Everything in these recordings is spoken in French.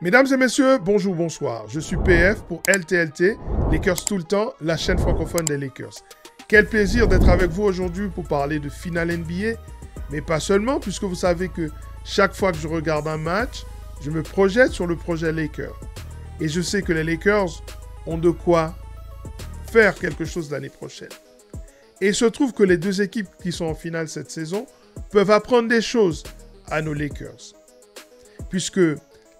Mesdames et messieurs, bonjour, bonsoir. Je suis PF pour LTLT, Lakers tout le temps, la chaîne francophone des Lakers. Quel plaisir d'être avec vous aujourd'hui pour parler de finale NBA, mais pas seulement, puisque vous savez que chaque fois que je regarde un match, je me projette sur le projet Lakers. Et je sais que les Lakers ont de quoi faire quelque chose l'année prochaine. Et il se trouve que les deux équipes qui sont en finale cette saison peuvent apprendre des choses à nos Lakers. Puisque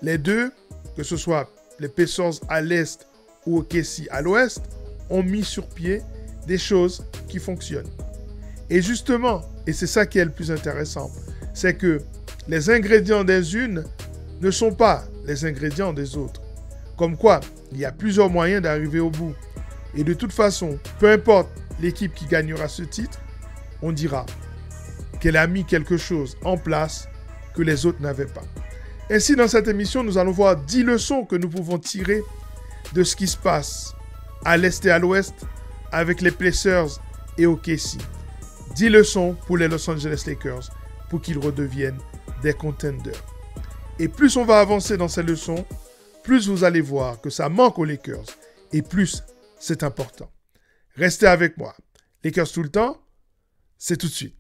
les deux, que ce soit les Pacers à l'Est ou OKC à l'Ouest, ont mis sur pied des choses qui fonctionnent. Et justement, et c'est ça qui est le plus intéressant, c'est que les ingrédients des unes ne sont pas les ingrédients des autres. Comme quoi, il y a plusieurs moyens d'arriver au bout. Et de toute façon, peu importe l'équipe qui gagnera ce titre, on dira qu'elle a mis quelque chose en place que les autres n'avaient pas. Ainsi, dans cette émission, nous allons voir 10 leçons que nous pouvons tirer de ce qui se passe à l'Est et à l'Ouest avec les Pacers et OKC. 10 leçons pour les Los Angeles Lakers pour qu'ils redeviennent des contenders. Et plus on va avancer dans ces leçons, plus vous allez voir que ça manque aux Lakers et plus c'est important. Restez avec moi. Lakers tout le temps, c'est tout de suite.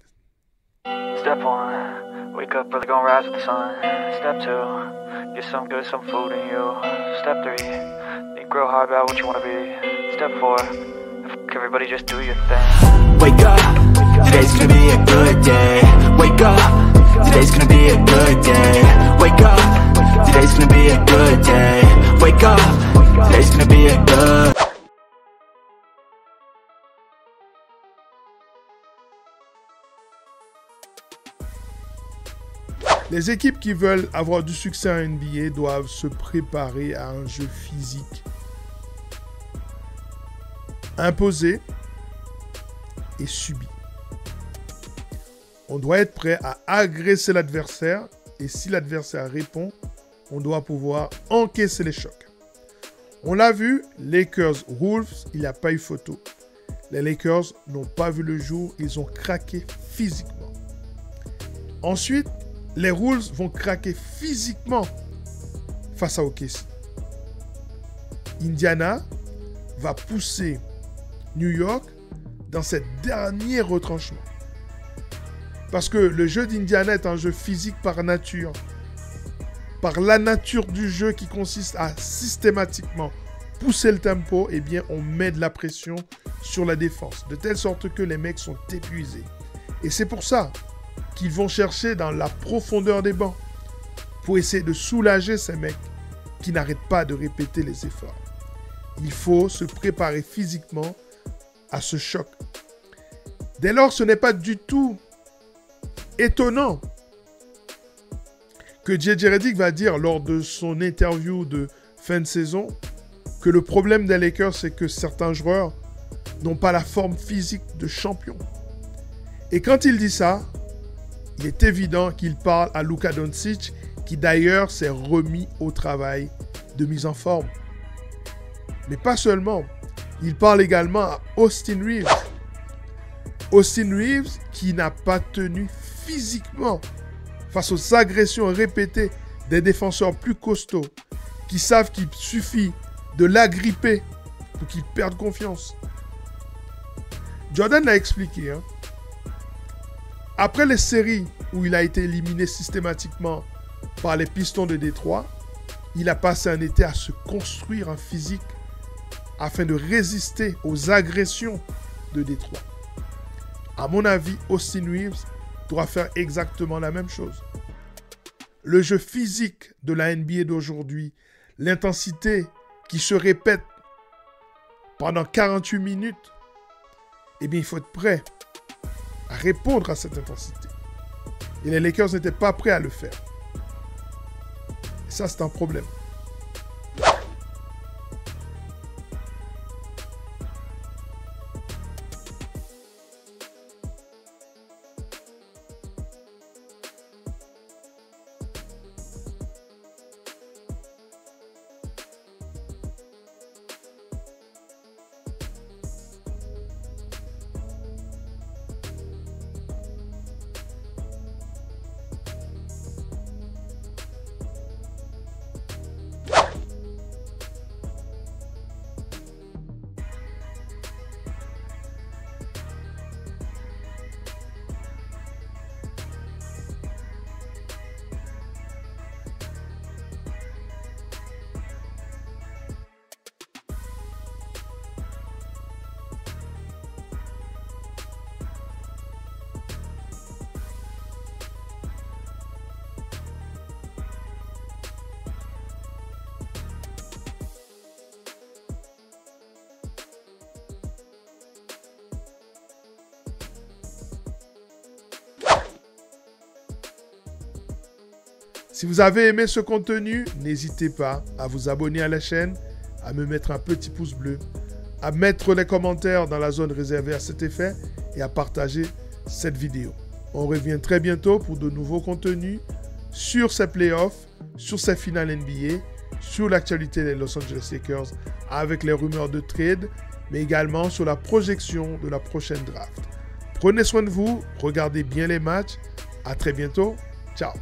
Step 1, wake up early, gonna rise with the sun. Step 2, get some good, some food in you. Step 3, think real hard about what you wanna be. Step 4, everybody just do your thing. Wake up, today's gonna be a good day. Wake up, today's gonna be a good day. Wake up, today's gonna be a good day. Wake up, today's gonna be a good. Les équipes qui veulent avoir du succès en NBA doivent se préparer à un jeu physique imposé et subi. On doit être prêt à agresser l'adversaire et si l'adversaire répond, on doit pouvoir encaisser les chocs. On l'a vu, Lakers-Wolves, il n'y a pas eu photo. Les Lakers n'ont pas vu le jour, ils ont craqué physiquement. Ensuite, les Wolves vont craquer physiquement face à OKC. Indiana va pousser New York dans cette dernier retranchement. Parce que le jeu d'Indiana est un jeu physique par nature. Par la nature du jeu qui consiste à systématiquement pousser le tempo, eh bien on met de la pression sur la défense. De telle sorte que les mecs sont épuisés. Et c'est pour ça qu'ils vont chercher dans la profondeur des bancs pour essayer de soulager ces mecs qui n'arrêtent pas de répéter les efforts. Il faut se préparer physiquement à ce choc. Dès lors, ce n'est pas du tout étonnant que JJ Redick va dire lors de son interview de fin de saison que le problème des Lakers, c'est que certains joueurs n'ont pas la forme physique de champion. Et quand il dit ça, il est évident qu'il parle à Luka Doncic, qui d'ailleurs s'est remis au travail de mise en forme. Mais pas seulement, il parle également à Austin Reeves. Austin Reeves qui n'a pas tenu physiquement face aux agressions répétées des défenseurs plus costauds, qui savent qu'il suffit de l'agripper pour qu'il perde confiance. Jordan l'a expliqué, hein. Après les séries où il a été éliminé systématiquement par les Pistons de Détroit, il a passé un été à se construire un physique afin de résister aux agressions de Détroit. À mon avis, Austin Reeves doit faire exactement la même chose. Le jeu physique de la NBA d'aujourd'hui, l'intensité qui se répète pendant 48 minutes, eh bien, il faut être prêt à répondre à cette intensité. Et les Lakers n'étaient pas prêts à le faire. Et ça, c'est un problème. Si vous avez aimé ce contenu, n'hésitez pas à vous abonner à la chaîne, à me mettre un petit pouce bleu, à mettre les commentaires dans la zone réservée à cet effet et à partager cette vidéo. On revient très bientôt pour de nouveaux contenus sur ces playoffs, sur ces finales NBA, sur l'actualité des Los Angeles Lakers avec les rumeurs de trade, mais également sur la projection de la prochaine draft. Prenez soin de vous, regardez bien les matchs. À très bientôt. Ciao.